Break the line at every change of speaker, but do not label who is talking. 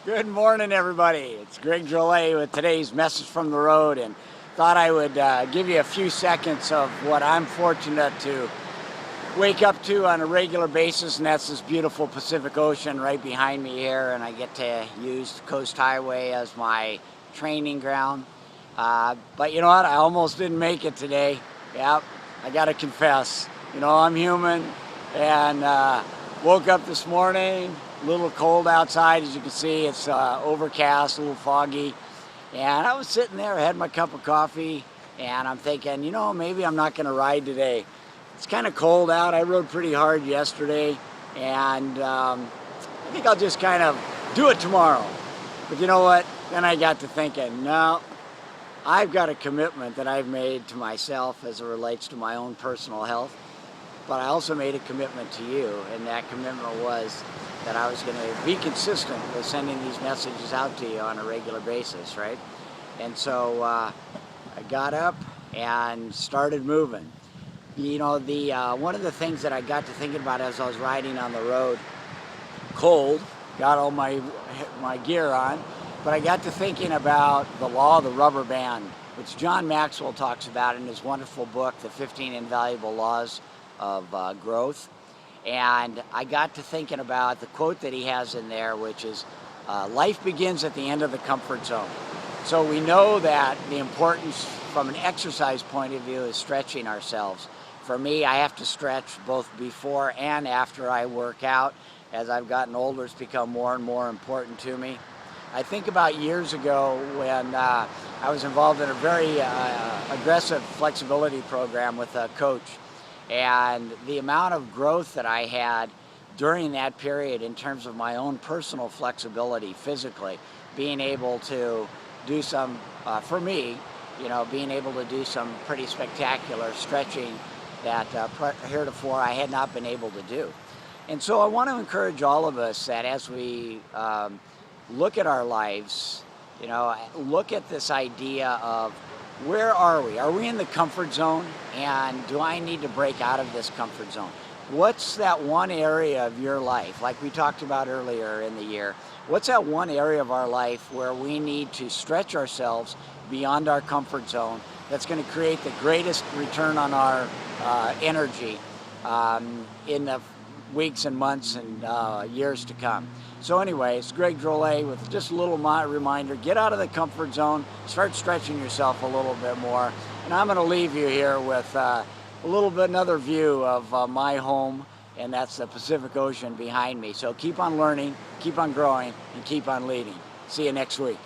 Good morning, everybody. It's Greg Drolet with today's message from the road, and thought I would give you a few seconds of what I'm fortunate to wake up to on a regular basis, and that's this beautiful Pacific Ocean right behind me here, and I get to use the Coast Highway as my training ground. But you know what? I almost didn't make it today. Yep, I gotta confess. I'm human, and woke up this morning, a little cold outside. As you can see, it's overcast, a little foggy. And I was sitting there, I had my cup of coffee, and I'm thinking, maybe I'm not going to ride today. It's kind of cold out. I rode pretty hard yesterday, and I think I'll just kind of do it tomorrow. But you know what? Then I got to thinking, no, I've got a commitment that I've made to myself as it relates to my own personal health. But I also made a commitment to you, and that commitment was that I was going to be consistent with sending these messages out to you on a regular basis, right? And so I got up and started moving. One of the things that I got to thinking about as I was riding on the road, cold, got all my gear on, but I got to thinking about the law of the rubber band, which John Maxwell talks about in his wonderful book, The 15 Invaluable Laws of Growth. And I got to thinking about the quote that he has in there, which is, life begins at the end of the comfort zone. So we know that the importance from an exercise point of view is stretching ourselves. For me, I have to stretch both before and after I work out. As I've gotten older, it's become more and more important to me. I think about years ago when I was involved in a very aggressive flexibility program with a coach. And the amount of growth that I had during that period in terms of my own personal flexibility physically, being able to do some, for me, being able to do some pretty spectacular stretching that heretofore I had not been able to do. And so I want to encourage all of us that as we look at our lives, look at this idea of, where are we? Are we in the comfort zone? And do I need to break out of this comfort zone? What's that one area of your life, like we talked about earlier in the year, what's that one area of our life where we need to stretch ourselves beyond our comfort zone that's going to create the greatest return on our energy in the weeks and months and years to come? So anyway, it's Greg Drolet with just a little reminder, get out of the comfort zone, start stretching yourself a little bit more. And I'm going to leave you here with a little bit another view of my home, and that's the Pacific Ocean behind me. So keep on learning, keep on growing, and keep on leading. See you next week.